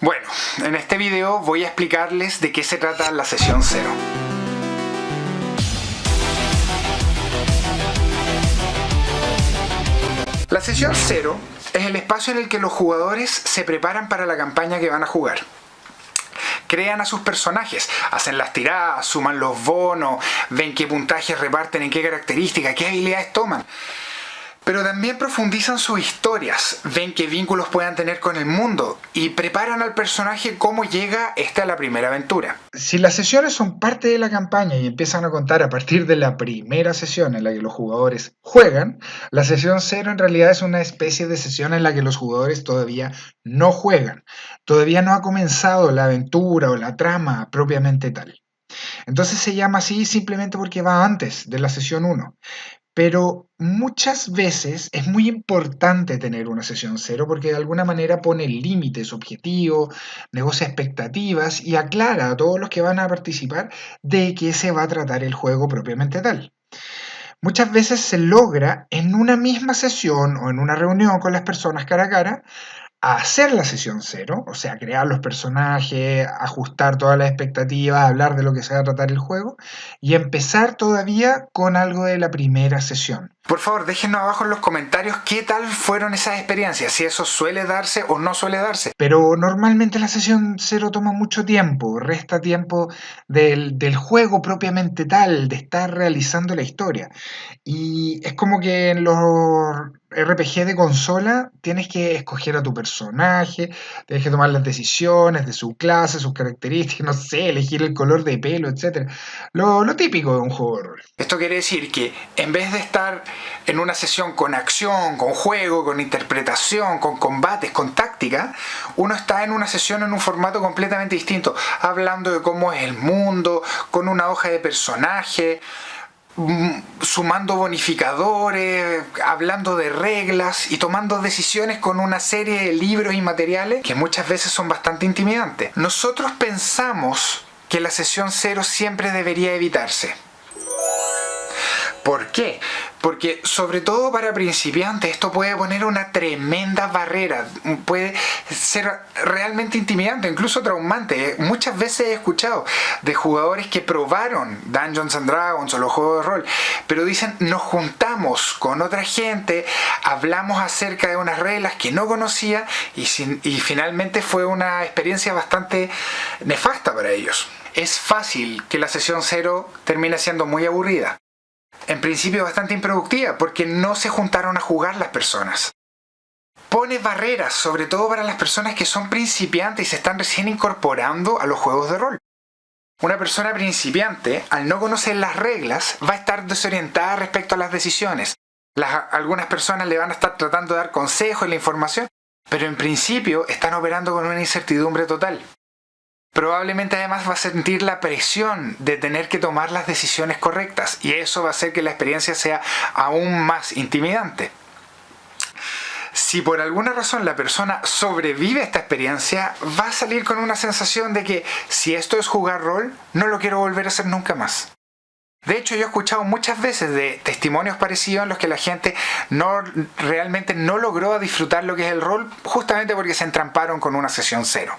Bueno, en este video voy a explicarles de qué se trata la sesión 0. La sesión 0 es el espacio en el que los jugadores se preparan para la campaña que van a jugar. Crean a sus personajes, hacen las tiradas, suman los bonos, ven qué puntajes reparten en qué características, qué habilidades toman. Pero también profundizan sus historias, ven qué vínculos puedan tener con el mundo y preparan al personaje cómo llega a la primera aventura. Si las sesiones son parte de la campaña y empiezan a contar a partir de la primera sesión en la que los jugadores juegan, la sesión 0 en realidad es una especie de sesión en la que los jugadores todavía no juegan. Todavía no ha comenzado la aventura o la trama propiamente tal. Entonces se llama así simplemente porque va antes de la sesión 1. Pero muchas veces es muy importante tener una sesión 0 porque de alguna manera pone límites, objetivos, negocia expectativas y aclara a todos los que van a participar de qué se va a tratar el juego propiamente tal. Muchas veces se logra en una misma sesión o en una reunión con las personas cara a cara a hacer la sesión 0, o sea, crear los personajes, ajustar todas las expectativas, hablar de lo que se va a tratar el juego y empezar todavía con algo de la primera sesión. Por favor, déjenos abajo en los comentarios qué tal fueron esas experiencias, si eso suele darse o no suele darse. Pero normalmente la sesión 0 toma mucho tiempo, resta tiempo del juego propiamente tal, de estar realizando la historia. Y es como que en los RPG de consola tienes que escoger a tu personaje, tienes que tomar las decisiones de su clase, sus características, no sé, elegir el color de pelo, etc. Lo típico de un juego de rol. Esto quiere decir que en vez de estar en una sesión con acción, con juego, con interpretación, con combates, con táctica, uno está en una sesión en un formato completamente distinto, hablando de cómo es el mundo, con una hoja de personaje, sumando bonificadores, hablando de reglas y tomando decisiones con una serie de libros y materiales que muchas veces son bastante intimidantes. Nosotros pensamos que la sesión 0 siempre debería evitarse. ¿Por qué? Porque sobre todo para principiantes esto puede poner una tremenda barrera, puede ser realmente intimidante, incluso traumante. Muchas veces he escuchado de jugadores que probaron Dungeons and Dragons o los juegos de rol, pero dicen nos juntamos con otra gente, hablamos acerca de unas reglas que no conocía y finalmente fue una experiencia bastante nefasta para ellos. Es fácil que la sesión 0 termine siendo muy aburrida. En principio bastante improductiva porque no se juntaron a jugar las personas. Pone barreras, sobre todo para las personas que son principiantes y se están recién incorporando a los juegos de rol. Una persona principiante, al no conocer las reglas, va a estar desorientada respecto a las decisiones. Algunas personas le van a estar tratando de dar consejos y la información, pero en principio están operando con una incertidumbre total. Probablemente además va a sentir la presión de tener que tomar las decisiones correctas y eso va a hacer que la experiencia sea aún más intimidante. Si por alguna razón la persona sobrevive a esta experiencia, va a salir con una sensación de que si esto es jugar rol, no lo quiero volver a hacer nunca más. De hecho, yo he escuchado muchas veces de testimonios parecidos en los que la gente realmente no logró disfrutar lo que es el rol justamente porque se entramparon con una sesión 0.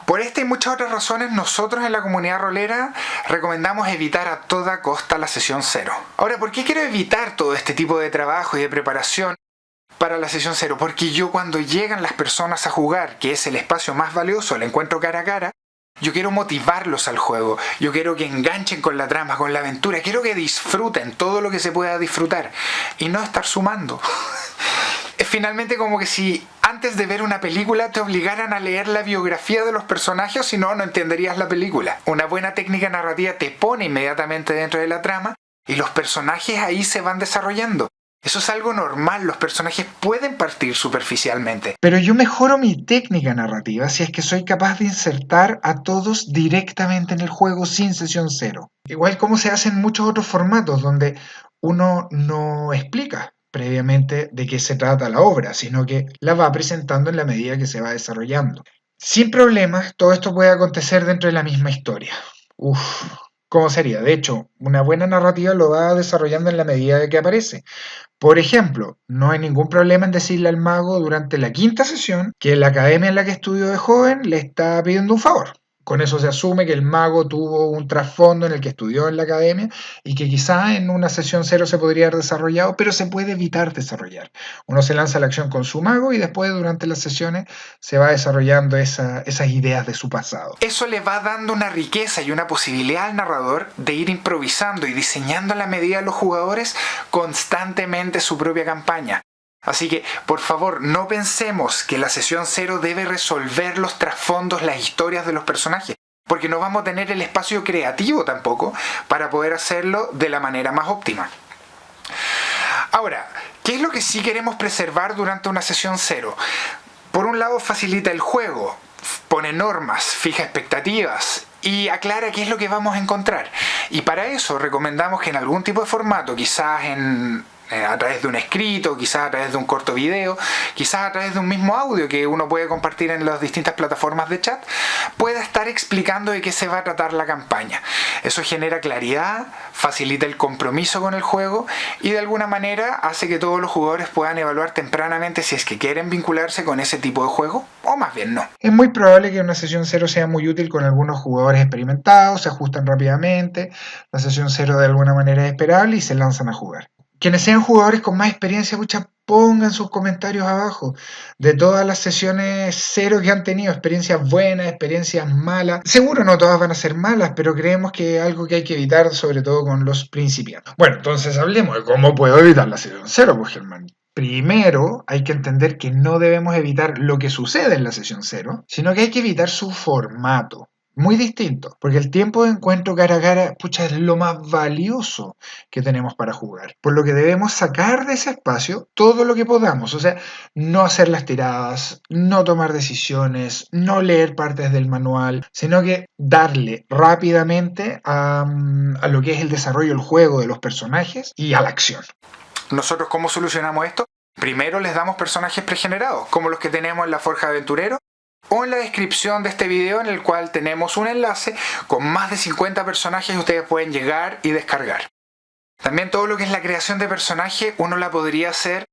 Por esta y muchas otras razones, nosotros en la comunidad rolera recomendamos evitar a toda costa la sesión 0. Ahora, ¿por qué quiero evitar todo este tipo de trabajo y de preparación para la sesión 0? Porque yo cuando llegan las personas a jugar, que es el espacio más valioso, el encuentro cara a cara, yo quiero motivarlos al juego, yo quiero que enganchen con la trama, con la aventura, quiero que disfruten todo lo que se pueda disfrutar y no estar sumando. Es finalmente como que si antes de ver una película te obligaran a leer la biografía de los personajes, si no, no entenderías la película. Una buena técnica narrativa te pone inmediatamente dentro de la trama y los personajes ahí se van desarrollando. Eso es algo normal, los personajes pueden partir superficialmente. Pero yo mejoro mi técnica narrativa si es que soy capaz de insertar a todos directamente en el juego sin sesión 0. Igual como se hace en muchos otros formatos donde uno no explica previamente de qué se trata la obra, sino que la va presentando en la medida que se va desarrollando. Sin problemas, todo esto puede acontecer dentro de la misma historia. cómo sería. De hecho, una buena narrativa lo va desarrollando en la medida de que aparece. Por ejemplo, no hay ningún problema en decirle al mago durante la quinta sesión que la academia en la que estudió de joven le está pidiendo un favor. Con eso se asume que el mago tuvo un trasfondo en el que estudió en la academia y que quizá en una sesión cero se podría haber desarrollado, pero se puede evitar desarrollar. Uno se lanza a la acción con su mago y después durante las sesiones se va desarrollando esas ideas de su pasado. Eso le va dando una riqueza y una posibilidad al narrador de ir improvisando y diseñando a la medida de los jugadores constantemente su propia campaña. Así que, por favor, no pensemos que la sesión cero debe resolver los trasfondos, las historias de los personajes, porque no vamos a tener el espacio creativo tampoco para poder hacerlo de la manera más óptima. Ahora, ¿qué es lo que sí queremos preservar durante una sesión cero? Por un lado, facilita el juego, pone normas, fija expectativas y aclara qué es lo que vamos a encontrar. Y para eso recomendamos que en algún tipo de formato, quizás a través de un escrito, quizás a través de un corto video, quizás a través de un mismo audio que uno puede compartir en las distintas plataformas de chat, pueda estar explicando de qué se va a tratar la campaña. Eso genera claridad, facilita el compromiso con el juego y de alguna manera hace que todos los jugadores puedan evaluar tempranamente si es que quieren vincularse con ese tipo de juego o más bien no. Es muy probable que una sesión cero sea muy útil con algunos jugadores experimentados, se ajustan rápidamente, la sesión cero de alguna manera es esperable y se lanzan a jugar. Quienes sean jugadores con más experiencia, pucha, pongan sus comentarios abajo de todas las sesiones cero que han tenido, experiencias buenas, experiencias malas. Seguro no todas van a ser malas, pero creemos que es algo que hay que evitar, sobre todo con los principiantes. Bueno, entonces hablemos de cómo puedo evitar la sesión cero, pues Germán. Primero, hay que entender que no debemos evitar lo que sucede en la sesión cero, sino que hay que evitar su formato. Muy distinto, porque el tiempo de encuentro cara a cara, pucha, es lo más valioso que tenemos para jugar. Por lo que debemos sacar de ese espacio todo lo que podamos, o sea, no hacer las tiradas, no tomar decisiones, no leer partes del manual, sino que darle rápidamente a lo que es el desarrollo del juego de los personajes y a la acción. ¿Nosotros cómo solucionamos esto? Primero les damos personajes pregenerados, como los que tenemos en la Forja de Aventurero, o en la descripción de este video en el cual tenemos un enlace con más de 50 personajes que ustedes pueden llegar y descargar. También todo lo que es la creación de personaje uno la podría hacer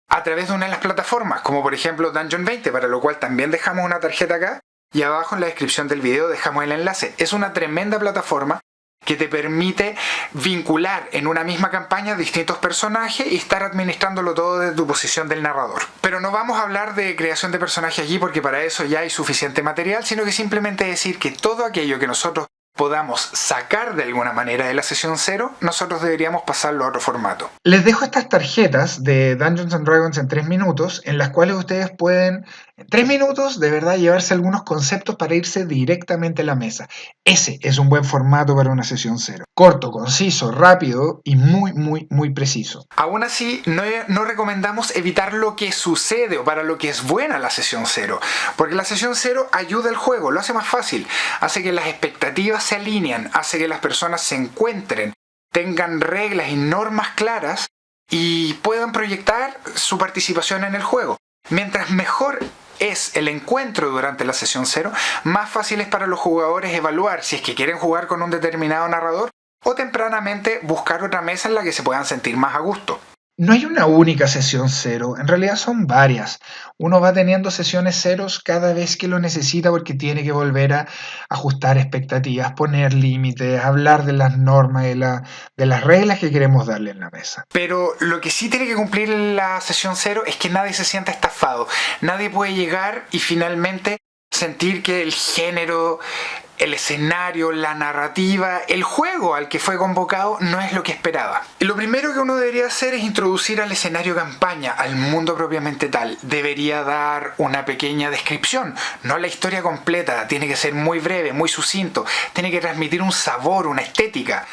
a través de una de las plataformas, como por ejemplo Dungeon 20, para lo cual también dejamos una tarjeta acá y abajo en la descripción del video dejamos el enlace. Es una tremenda plataforma que te permite vincular en una misma campaña distintos personajes y estar administrándolo todo desde tu posición del narrador. Pero no vamos a hablar de creación de personajes allí porque para eso ya hay suficiente material, sino que simplemente decir que todo aquello que nosotros podamos sacar de alguna manera de la sesión cero, nosotros deberíamos pasarlo a otro formato. Les dejo estas tarjetas de Dungeons and Dragons en 3 minutos, en las cuales ustedes pueden, en 3 minutos, de verdad llevarse algunos conceptos para irse directamente a la mesa. Ese es un buen formato para una sesión cero. Corto, conciso, rápido y muy preciso. Aún así, no recomendamos evitar lo que sucede o para lo que es buena la sesión cero, porque la sesión cero ayuda al juego, lo hace más fácil, hace que las expectativas se alinean, hace que las personas se encuentren, tengan reglas y normas claras y puedan proyectar su participación en el juego. Mientras mejor es el encuentro durante la sesión cero, más fácil es para los jugadores evaluar si es que quieren jugar con un determinado narrador o tempranamente buscar otra mesa en la que se puedan sentir más a gusto. No hay una única sesión cero, en realidad son varias. Uno va teniendo sesiones ceros cada vez que lo necesita porque tiene que volver a ajustar expectativas, poner límites, hablar de las normas, de las reglas que queremos darle en la mesa. Pero lo que sí tiene que cumplir la sesión cero es que nadie se sienta estafado. Nadie puede llegar y finalmente sentir que el género, el escenario, la narrativa, el juego al que fue convocado no es lo que esperaba. Y lo primero que uno debería hacer es introducir al escenario campaña, al mundo propiamente tal. Debería dar una pequeña descripción, no la historia completa, tiene que ser muy breve, muy sucinto, tiene que transmitir un sabor, una estética.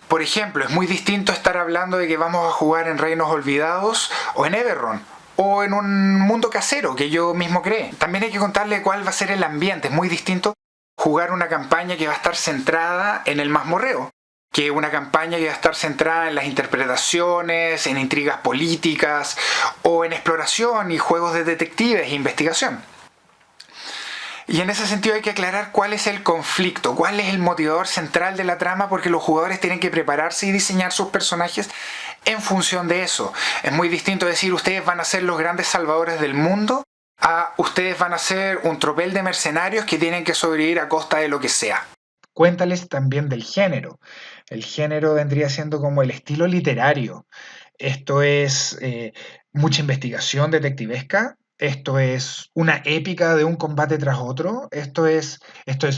Por ejemplo, es muy distinto estar hablando de que vamos a jugar en Reinos Olvidados o en Eberron, o en un mundo casero que yo mismo creé. También hay que contarle cuál va a ser el ambiente. Es muy distinto jugar una campaña que va a estar centrada en el mazmorreo que una campaña que va a estar centrada en las interpretaciones, en intrigas políticas o en exploración y juegos de detectives e investigación. Y en ese sentido hay que aclarar cuál es el conflicto, cuál es el motivador central de la trama, porque los jugadores tienen que prepararse y diseñar sus personajes en función de eso. Es muy distinto decir ustedes van a ser los grandes salvadores del mundo a ustedes van a ser un tropel de mercenarios que tienen que sobrevivir a costa de lo que sea. Cuéntales también del género. El género vendría siendo como el estilo literario. Esto es mucha investigación detectivesca. Esto es una épica de un combate tras otro. Esto es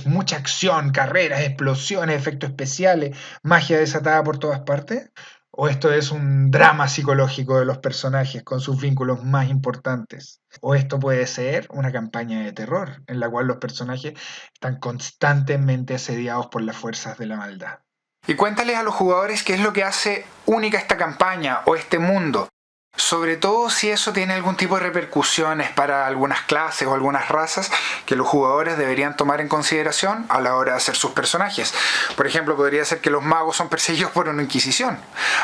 mucha acción, carreras, explosiones, efectos especiales, magia desatada por todas partes. O esto es un drama psicológico de los personajes con sus vínculos más importantes. O esto puede ser una campaña de terror en la cual los personajes están constantemente asediados por las fuerzas de la maldad. Y cuéntales a los jugadores qué es lo que hace única esta campaña o este mundo. Sobre todo si eso tiene algún tipo de repercusiones para algunas clases o algunas razas que los jugadores deberían tomar en consideración a la hora de hacer sus personajes. Por ejemplo, podría ser que los magos son perseguidos por una inquisición,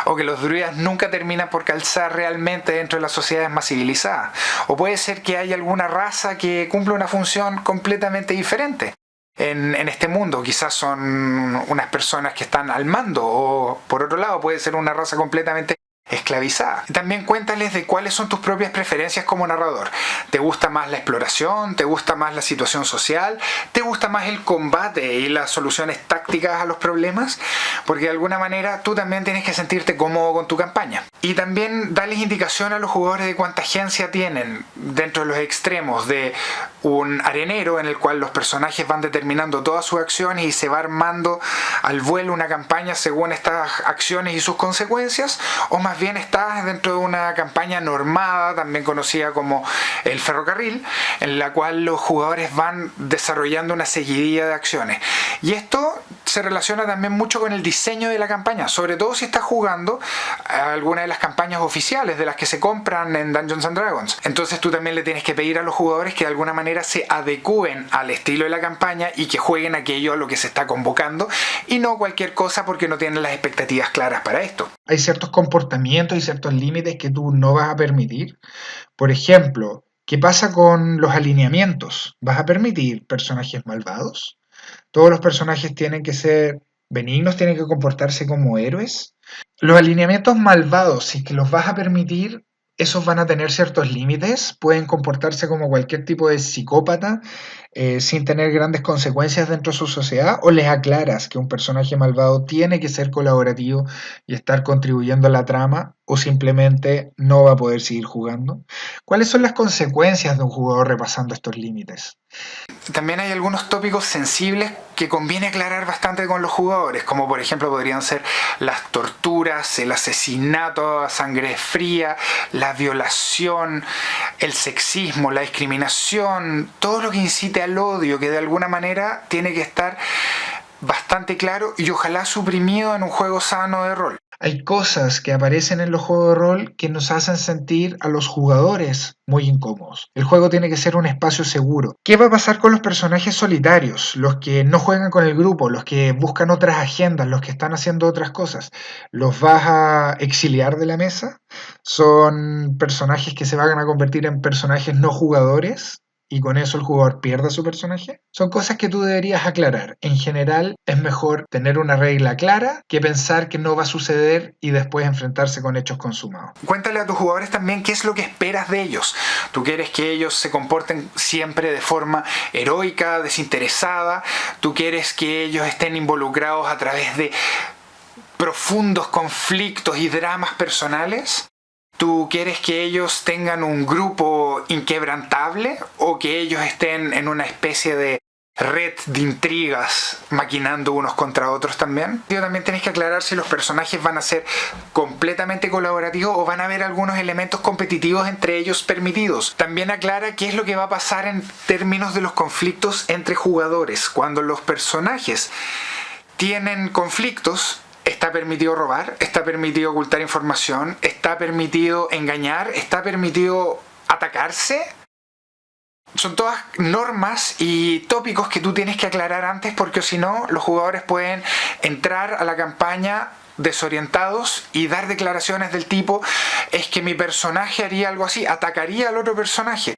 o que los druidas nunca terminan por calzar realmente dentro de las sociedades más civilizadas. O puede ser que haya alguna raza que cumple una función completamente diferente en este mundo. Quizás son unas personas que están al mando, o por otro lado puede ser una raza completamente esclavizada. También cuéntales de cuáles son tus propias preferencias como narrador. ¿Te gusta más la exploración? ¿Te gusta más la situación social? ¿Te gusta más el combate y las soluciones tácticas a los problemas? Porque de alguna manera tú también tienes que sentirte cómodo con tu campaña. Y también darles indicación a los jugadores de cuánta agencia tienen dentro de los extremos de un arenero en el cual los personajes van determinando todas sus acciones y se va armando al vuelo una campaña según estas acciones y sus consecuencias, o más bien estás dentro de una campaña normada, también conocida como el ferrocarril, en la cual los jugadores van desarrollando una seguidilla de acciones. Y esto se relaciona también mucho con el diseño de la campaña, sobre todo si estás jugando alguna de las campañas oficiales de las que se compran en Dungeons and Dragons. Entonces tú también le tienes que pedir a los jugadores que de alguna manera se adecúen al estilo de la campaña y que jueguen aquello a lo que se está convocando y no cualquier cosa porque no tienen las expectativas claras para esto. Hay ciertos comportamientos y ciertos límites que tú no vas a permitir. Por ejemplo, ¿qué pasa con los alineamientos? ¿Vas a permitir personajes malvados? ¿Todos los personajes tienen que ser benignos, tienen que comportarse como héroes? Los alineamientos malvados, si es que los vas a permitir, esos van a tener ciertos límites, pueden comportarse como cualquier tipo de psicópata sin tener grandes consecuencias dentro de su sociedad, o les aclaras que un personaje malvado tiene que ser colaborativo y estar contribuyendo a la trama, o simplemente no va a poder seguir jugando. ¿Cuáles son las consecuencias de un jugador repasando estos límites? También hay algunos tópicos sensibles que conviene aclarar bastante con los jugadores, como por ejemplo podrían ser las torturas, el asesinato a sangre fría, la violación, el sexismo, la discriminación, todo lo que incite al odio, que de alguna manera tiene que estar bastante claro y ojalá suprimido en un juego sano de rol. Hay cosas que aparecen en los juegos de rol que nos hacen sentir a los jugadores muy incómodos. El juego tiene que ser un espacio seguro. ¿Qué va a pasar con los personajes solitarios? Los que no juegan con el grupo, los que buscan otras agendas, los que están haciendo otras cosas. ¿Los vas a exiliar de la mesa? ¿Son personajes que se van a convertir en personajes no jugadores? Y con eso el jugador pierde su personaje. Son cosas que tú deberías aclarar. En general es mejor tener una regla clara que pensar que no va a suceder y después enfrentarse con hechos consumados. Cuéntale a tus jugadores también qué es lo que esperas de ellos. ¿Tú quieres que ellos se comporten siempre de forma heroica, desinteresada? ¿Tú quieres que ellos estén involucrados a través de profundos conflictos y dramas personales? ¿Tú quieres que ellos tengan un grupo inquebrantable o que ellos estén en una especie de red de intrigas maquinando unos contra otros también? También tienes que aclarar si los personajes van a ser completamente colaborativos o van a haber algunos elementos competitivos entre ellos permitidos. También aclara qué es lo que va a pasar en términos de los conflictos entre jugadores. Cuando los personajes tienen conflictos, está permitido robar, está permitido ocultar información, está permitido engañar, está permitido atacarse. Son todas normas y tópicos que tú tienes que aclarar antes, porque si no, los jugadores pueden entrar a la campaña desorientados y dar declaraciones del tipo: es que mi personaje haría algo así, atacaría al otro personaje.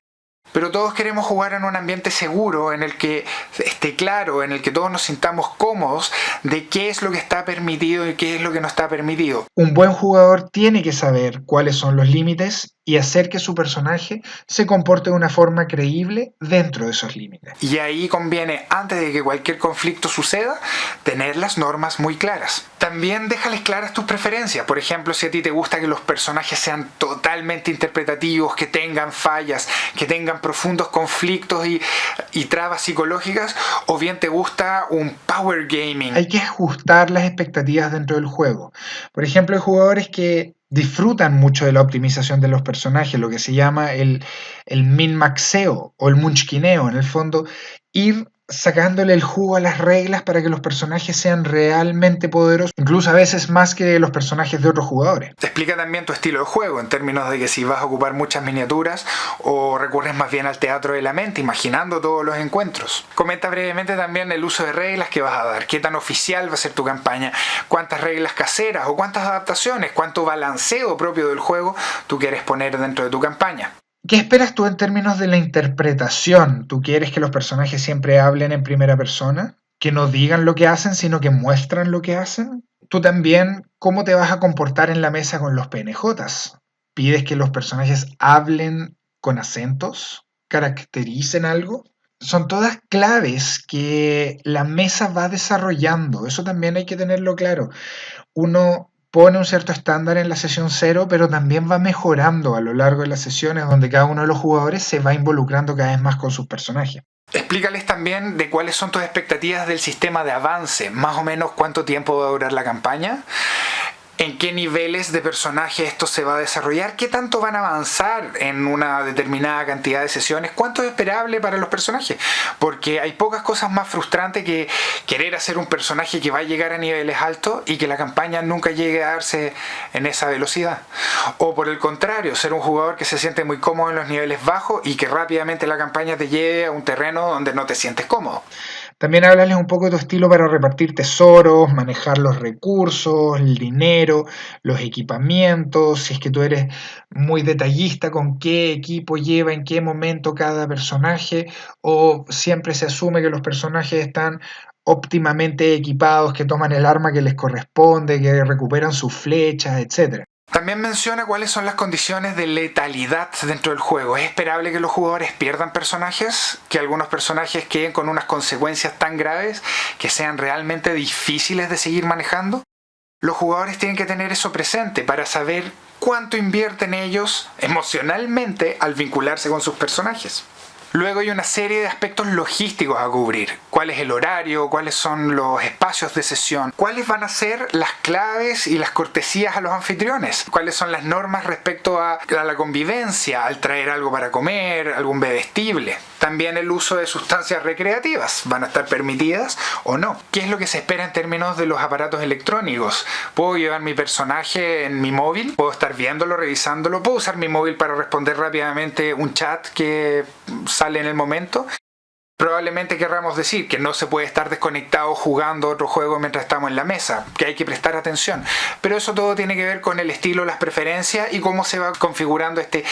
pero todos queremos jugar en un ambiente seguro, en el que esté claro, en el que todos nos sintamos cómodos de qué es lo que está permitido y qué es lo que no está permitido. Un buen jugador tiene que saber cuáles son los límites y hacer que su personaje se comporte de una forma creíble dentro de esos límites. Y ahí conviene, antes de que cualquier conflicto suceda, tener las normas muy claras. También déjales claras tus preferencias. Por ejemplo, si a ti te gusta que los personajes sean totalmente interpretativos, que tengan fallas, que tengan profundos conflictos y trabas psicológicas, o bien te gusta un power gaming. Hay que ajustar las expectativas dentro del juego. Por ejemplo, hay jugadores que disfrutan mucho de la optimización de los personajes, lo que se llama el min-maxeo o el munchkineo, en el fondo, ir sacándole el jugo a las reglas para que los personajes sean realmente poderosos, incluso a veces más que los personajes de otros jugadores. Te explica también tu estilo de juego, en términos de que si vas a ocupar muchas miniaturas o recurres más bien al teatro de la mente, imaginando todos los encuentros. Comenta brevemente también el uso de reglas que vas a dar, qué tan oficial va a ser tu campaña, cuántas reglas caseras o cuántas adaptaciones, cuánto balanceo propio del juego tú quieres poner dentro de tu campaña. ¿Qué esperas tú en términos de la interpretación? ¿Tú quieres que los personajes siempre hablen en primera persona? ¿Que no digan lo que hacen, sino que muestran lo que hacen? Tú también, ¿cómo te vas a comportar en la mesa con los PNJs? ¿Pides que los personajes hablen con acentos? ¿Caractericen algo? Son todas claves que la mesa va desarrollando. Eso también hay que tenerlo claro. Uno pone un cierto estándar en la sesión 0, pero también va mejorando a lo largo de las sesiones donde cada uno de los jugadores se va involucrando cada vez más con sus personajes. Explícales también de cuáles son tus expectativas del sistema de avance, más o menos cuánto tiempo va a durar la campaña, en qué niveles de personaje esto se va a desarrollar, qué tanto van a avanzar en una determinada cantidad de sesiones, cuánto es esperable para los personajes, porque hay pocas cosas más frustrantes que querer hacer un personaje que va a llegar a niveles altos y que la campaña nunca llegue a darse en esa velocidad, o por el contrario, ser un jugador que se siente muy cómodo en los niveles bajos y que rápidamente la campaña te lleve a un terreno donde no te sientes cómodo. También háblales un poco de tu estilo para repartir tesoros, manejar los recursos, el dinero, los equipamientos, si es que tú eres muy detallista con qué equipo lleva en qué momento cada personaje, o siempre se asume que los personajes están óptimamente equipados, que toman el arma que les corresponde, que recuperan sus flechas, etc. También menciona cuáles son las condiciones de letalidad dentro del juego. ¿Es esperable que los jugadores pierdan personajes? ¿Que algunos personajes queden con unas consecuencias tan graves que sean realmente difíciles de seguir manejando? Los jugadores tienen que tener eso presente para saber cuánto invierten ellos emocionalmente al vincularse con sus personajes. Luego hay una serie de aspectos logísticos a cubrir. ¿Cuál es el horario? ¿Cuáles son los espacios de sesión? ¿Cuáles van a ser las claves y las cortesías a los anfitriones? ¿Cuáles son las normas respecto a la convivencia, al traer algo para comer, algún bebestible? También el uso de sustancias recreativas. ¿Van a estar permitidas o no? ¿Qué es lo que se espera en términos de los aparatos electrónicos? ¿Puedo llevar mi personaje en mi móvil? ¿Puedo estar viéndolo, revisándolo? ¿Puedo usar mi móvil para responder rápidamente un chat que sale en el momento? Probablemente querramos decir que no se puede estar desconectado jugando otro juego mientras estamos en la mesa, que hay que prestar atención. Pero eso todo tiene que ver con el estilo, las preferencias y cómo se va configurando este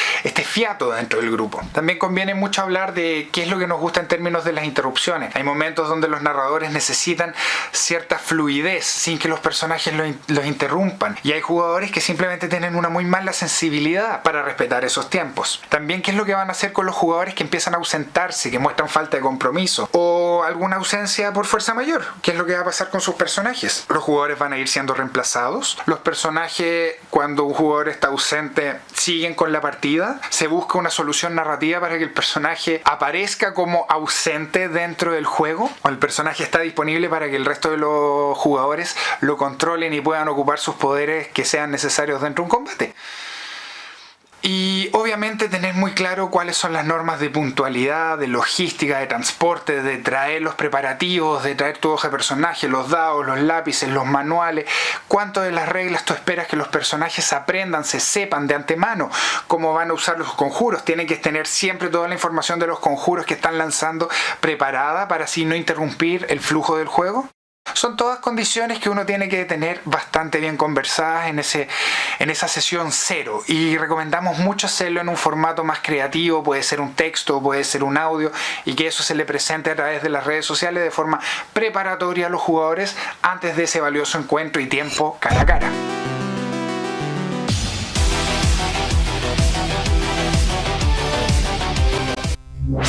fiato dentro del grupo. También conviene mucho hablar de qué es lo que nos gusta en términos de las interrupciones. Hay momentos donde los narradores necesitan cierta fluidez sin que los personajes los interrumpan. Y hay jugadores que simplemente tienen una muy mala sensibilidad para respetar esos tiempos. También qué es lo que van a hacer con los jugadores que empiezan a ausentarse, que muestran falta de compromiso o alguna ausencia por fuerza mayor. ¿Qué es lo que va a pasar con sus personajes? Los jugadores van a ir siendo reemplazados. Los personajes, cuando un jugador está ausente, siguen con la partida. Se busca una solución narrativa para que el personaje aparezca como ausente dentro del juego, o el personaje está disponible para que el resto de los jugadores lo controlen y puedan ocupar sus poderes que sean necesarios dentro de un combate. Y obviamente tener muy claro cuáles son las normas de puntualidad, de logística, de transporte, de traer los preparativos, de traer tu hoja de personaje, los dados, los lápices, los manuales. ¿Cuánto de las reglas tú esperas que los personajes aprendan, se sepan de antemano cómo van a usar los conjuros? Tienen que tener siempre toda la información de los conjuros que están lanzando preparada para así no interrumpir el flujo del juego. Son todas condiciones que uno tiene que tener bastante bien conversadas en esa sesión cero, y recomendamos mucho hacerlo en un formato más creativo. Puede ser un texto, puede ser un audio, y que eso se le presente a través de las redes sociales de forma preparatoria a los jugadores antes de ese valioso encuentro y tiempo cara a cara.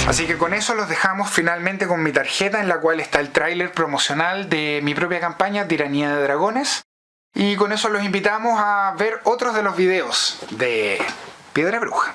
Así que con eso los dejamos finalmente con mi tarjeta, en la cual está el tráiler promocional de mi propia campaña Tiranía de Dragones. Y con eso los invitamos a ver otros de los videos de Piedra Bruja.